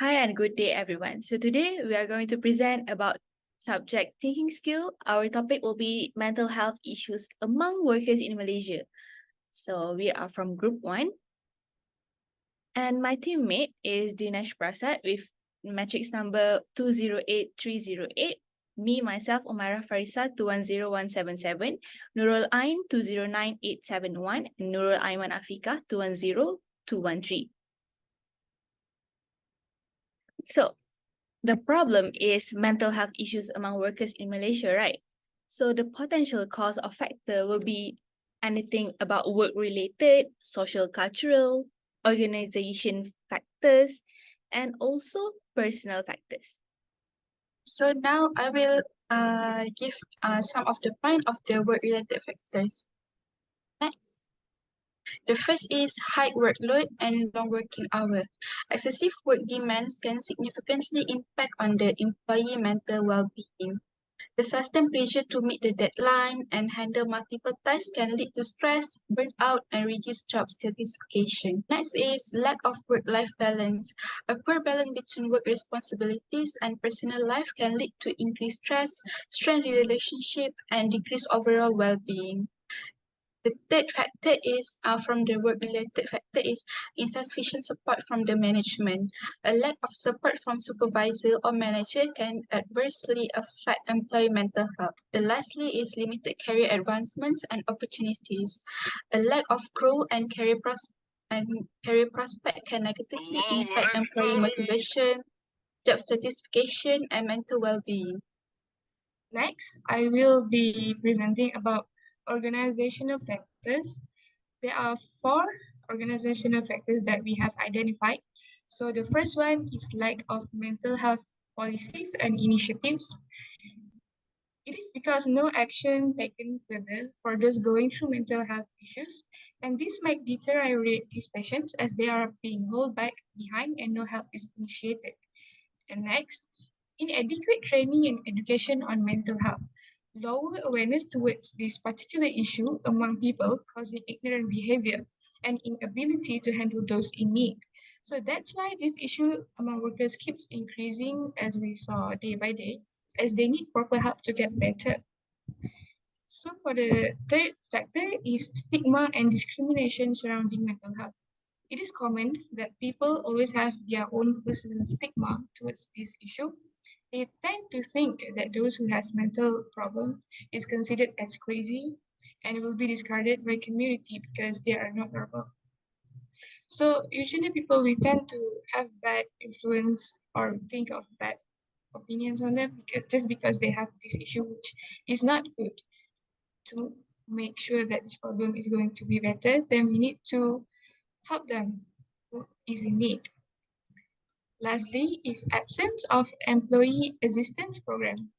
Hi and good day everyone. So today we are going to present about subject thinking skill. Our topic will be mental health issues among workers in Malaysia. So we are from group 1 and my teammate is DINESH PRASAD with matrix number 208308. Me, myself, UMAIRAH FARISAH 210177, NURULAIN 209871, and NURUL AIMAN AFIQAH 210213. So the problem is mental health issues among workers in Malaysia, right? So the potential cause or factor will be anything about work-related, social, cultural, organization factors, and also personal factors. So now I will give some of the point of the work-related factors. Next. The first is high workload and long working hours. Excessive work demands can significantly impact on the employee mental well-being. The sustained pressure to meet the deadline and handle multiple tasks can lead to stress, burnout, and reduced job satisfaction. Next is lack of work-life balance. A poor balance between work responsibilities and personal life can lead to increased stress, strained relationship, and decreased overall well-being. The third factor is from the work-related factor is insufficient support from the management. A lack of support from supervisor or manager can adversely affect employee mental health. The lastly is limited career advancements and opportunities. A lack of growth and career prospect can negatively impact employee motivation, job satisfaction, and mental well-being. Next, I will be presenting about organizational factors. There are 4 organizational factors that we have identified. So the first one is lack of mental health policies and initiatives. It is because no action taken further for those going through mental health issues, and this might deteriorate these patients as they are being held back behind and no help is initiated. And next, inadequate training and education on mental health. Lower awareness towards this particular issue among people causing ignorant behavior and inability to handle those in need. So that's why this issue among workers keeps increasing as we saw day by day, as they need proper help to get better. So for the third factor is stigma and discrimination surrounding mental health. It is common that people always have their own personal stigma towards this issue. They tend to think that those who has mental problem is considered as crazy and will be discarded by community because they are not normal. So usually people we tend to have bad influence or think of bad opinions on them just because they have this issue, which is not good. To make sure that this problem is going to be better, then we need to help them who is in need. Lastly is absence of employee assistance program.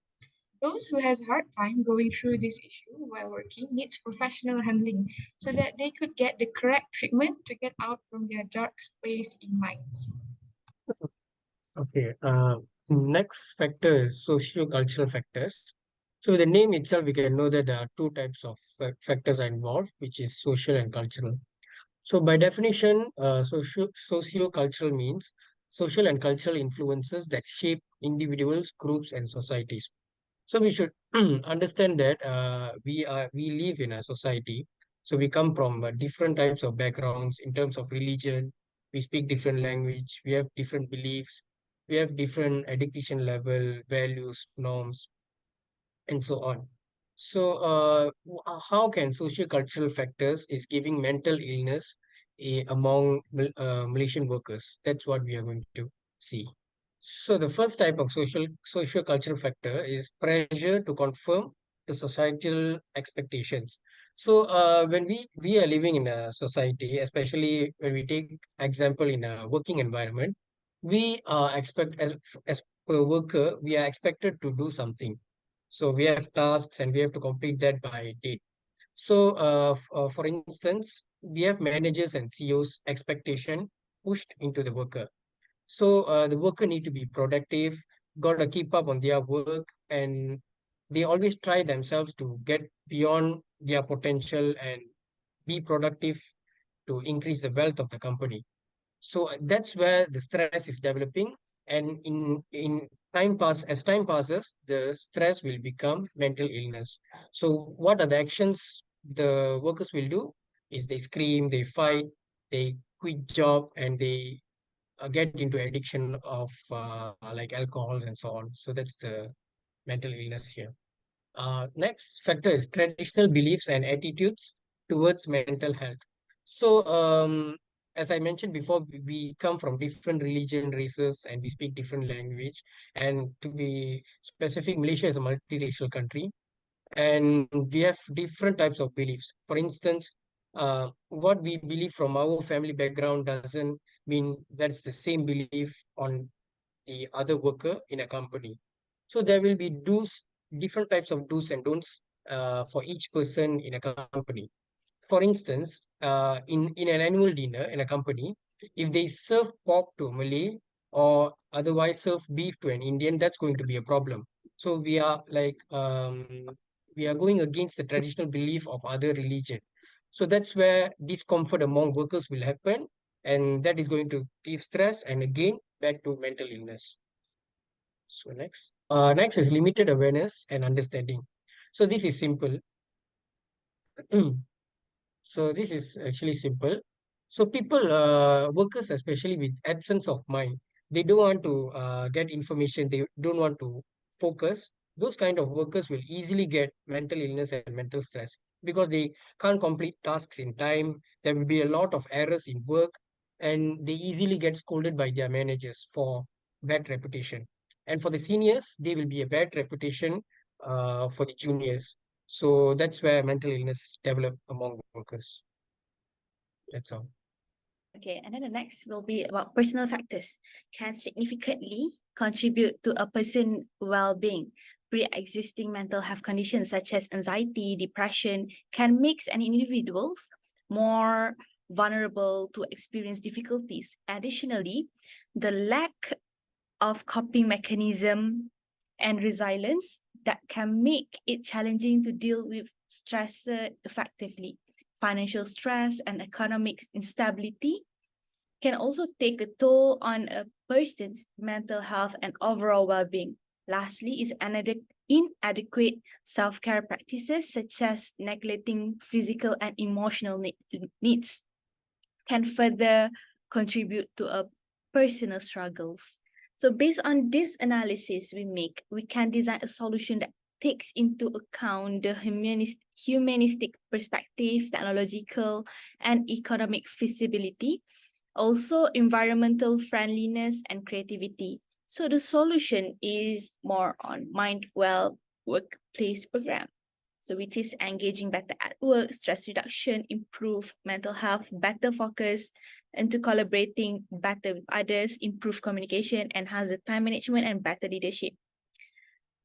Those who has hard time going through this issue while working needs professional handling so that they could get the correct treatment to get out from their dark space in minds. Okay. Next factor is socio-cultural factors. So with the name itself, we can know that there are 2 types of factors are involved, which is social and cultural. So by definition, socio-cultural means social and cultural influences that shape individuals, groups, and societies. So we should understand that we live in a society. So we come from different types of backgrounds in terms of religion. We speak different language. We have different beliefs. We have different education level, values, norms, and so on. So how can socio-cultural factors is giving mental illness among Malaysian workers? That's what we are going to see. So the first type of socio-cultural factor is pressure to conform to societal expectations. So when we are living in a society, especially when we take example in a working environment, we are expect as per worker, we are expected to do something. So we have tasks and we have to complete that by date. So for instance, we have managers and CEOs expectation pushed into the worker. So the worker need to be productive, got to keep up on their work, and they always try themselves to get beyond their potential and be productive to increase the wealth of the company. So that's where the stress is developing And in as time passes, the stress will become mental illness. So what are the actions the workers will do? Is they scream, they fight, they quit job, and they get into addiction of like alcohol and so on. So that's the mental illness here. Next factor is traditional beliefs and attitudes towards mental health. So, as I mentioned before, we come from different religion, races, and we speak different language. And to be specific, Malaysia is a multiracial country, and we have different types of beliefs. For instance, what we believe from our family background doesn't mean that's the same belief on the other worker in a company. So there will be different types of do's and don'ts for each person in a company. For instance, in an annual dinner in a company, if they serve pork to a Malay or otherwise serve beef to an Indian, that's going to be a problem. So we are going against the traditional belief of other religion. So that's where discomfort among workers will happen, and that is going to give stress and again back to mental illness. So next is limited awareness and understanding. So this is simple. So this is actually simple. So workers especially with absence of mind, they don't want to get information. They don't want to focus. Those kind of workers will easily get mental illness and mental stress because they can't complete tasks in time. There will be a lot of errors in work, and they easily get scolded by their managers for bad reputation. And for the seniors, they will be a bad reputation for the juniors. So that's where mental illness develop among workers. That's all. Okay, and then the next will be about personal factors can significantly contribute to a person's well-being. Pre-existing mental health conditions such as anxiety, depression can make an individual more vulnerable to experience difficulties. Additionally, the lack of coping mechanism and resilience that can make it challenging to deal with stress effectively. Financial stress and economic instability can also take a toll on a person's mental health and overall well-being. Lastly, is inadequate self-care practices such as neglecting physical and emotional needs can further contribute to a personal struggles. So based on this analysis we can design a solution that takes into account the humanistic perspective, technological and economic feasibility, also environmental friendliness and creativity. So the solution is more on Mind Well workplace program. So which is engaging better at work, stress reduction, improve mental health, better focus, and to collaborating better with others, improve communication, enhance the time management, and better leadership.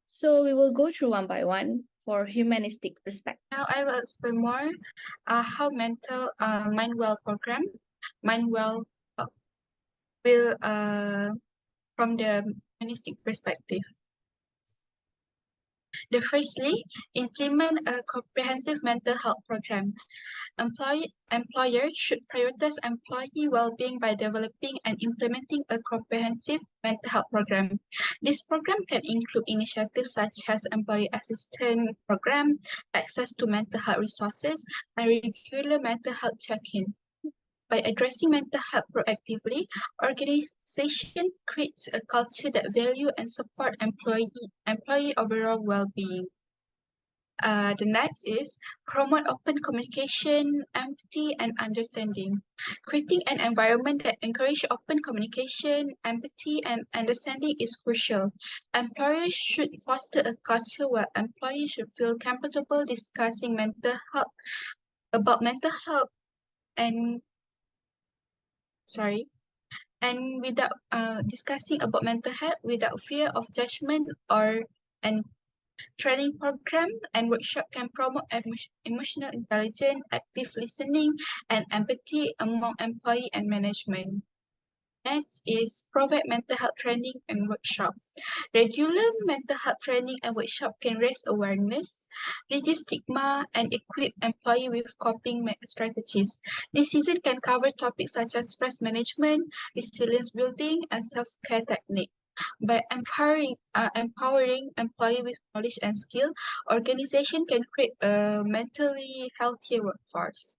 So we will go through one by one for humanistic perspective. Now I will explain more how Mind Well program, Mind Well will from the humanistic perspective. Firstly, implement a comprehensive mental health program. Employers should prioritize employee well-being by developing and implementing a comprehensive mental health program. This program can include initiatives such as employee assistance program, access to mental health resources, and regular mental health check-in. By addressing mental health proactively, organization creates a culture that value and support employee overall well-being. The next is promote open communication, empathy, and understanding. Creating an environment that encourages open communication, empathy, and understanding is crucial. Employers should foster a culture where employees should feel comfortable discussing mental health and without discussing about mental health without fear of judgment and training program and workshop can promote emotional intelligence, active listening, and empathy among employee and management. Next is provide mental health training and workshop. Regular mental health training and workshop can raise awareness, reduce stigma, and equip employee with coping strategies. This season can cover topics such as stress management, resilience building, and self-care technique. By empowering employee with knowledge and skill, organization can create a mentally healthier workforce.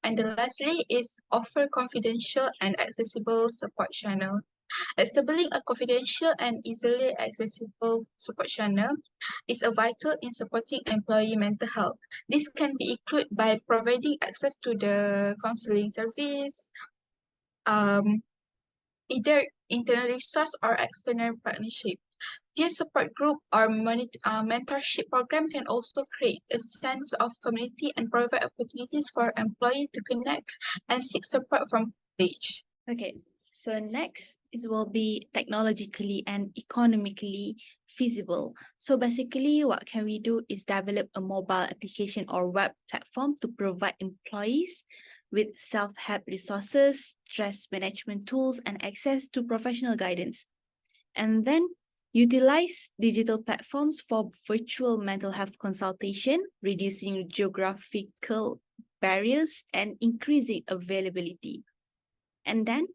And the lastly is offer confidential and accessible support channel. Establishing a confidential and easily accessible support channel is a vital in supporting employee mental health. This can be included by providing access to the counseling service, either internal resource or external partnership. Peer support group or mentorship program can also create a sense of community and provide opportunities for employees to connect and seek support from colleagues. Okay, so next will be technologically and economically feasible. So basically, what can we do is develop a mobile application or web platform to provide employees with self-help resources, stress management tools, and access to professional guidance. And then utilize digital platforms for virtual mental health consultation, reducing geographical barriers and increasing availability. And then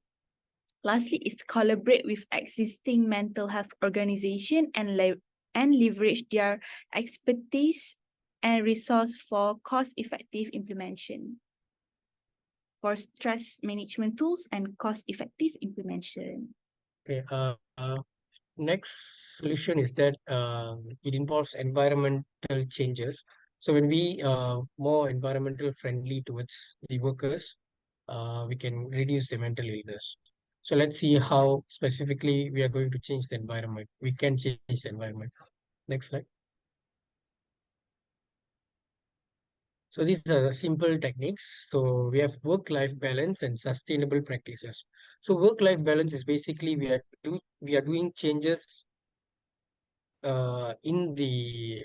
lastly is collaborate with existing mental health organization and leverage their expertise and resource for cost-effective implementation. For stress management tools and cost-effective implementation. Okay. Next solution is that it involves environmental changes. So when we more environmental friendly towards the workers, we can reduce the mental illness. So let's see how specifically we are going to change the environment. We can change the environment. Next slide. So these are the simple techniques. So we have work-life balance and sustainable practices. So work-life balance is basically we are doing changes in the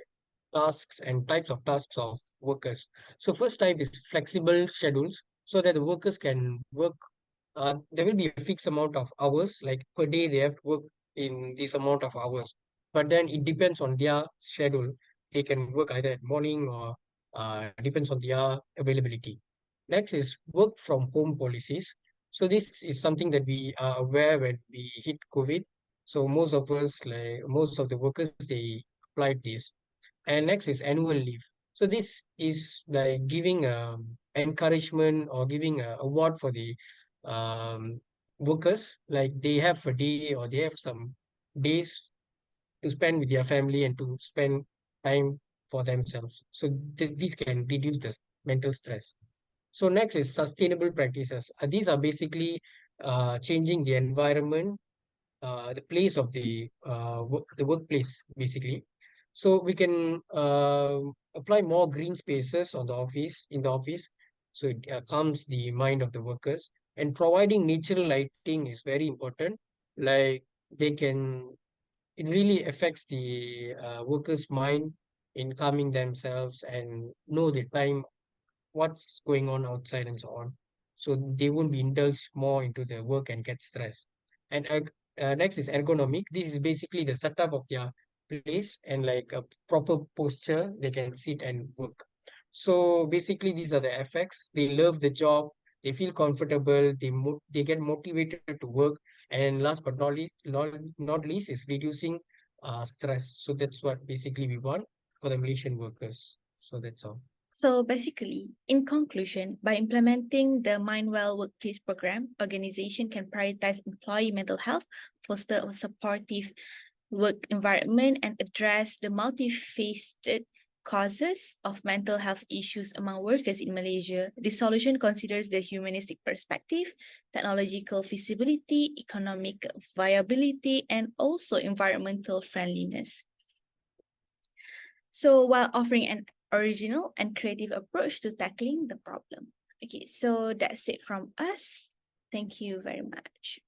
tasks and types of tasks of workers. So first type is flexible schedules so that the workers can work. There will be a fixed amount of hours, like per day they have to work in this amount of hours. But then it depends on their schedule. They can work either at morning or depends on their availability. Next is work from home policies. So this is something that we are aware when we hit COVID. So most of us, like most of the workers, they applied this. And next is annual leave. So this is like giving encouragement or giving a award for the um, workers. Like they have a day or they have some days to spend with their family and to spend time for themselves. So these can reduce the mental stress. So next is sustainable practices. These are basically changing the environment, the place of the workplace basically. So we can apply more green spaces on the office in the office, so it calms the mind of the workers. And providing natural lighting is very important. Like they can, it really affects the workers' mind in calming themselves and know the time what's going on outside and so on. So they won't be indulged more into their work and get stressed. And next is ergonomic. This is basically the setup of their place and like a proper posture they can sit and work. So basically these are the effects. They love the job. They feel comfortable. They get motivated to work. And last but not least is reducing stress. So that's what basically we want for the Malaysian workers. So that's all. So basically, in conclusion, by implementing the Mindwell Workplace Program, organization can prioritize employee mental health, foster a supportive work environment, and address the multifaceted causes of mental health issues among workers in Malaysia. The solution considers the humanistic perspective, technological feasibility, economic viability, and also environmental friendliness. So while offering an original and creative approach to tackling the problem. Okay, so that's it from us. Thank you very much.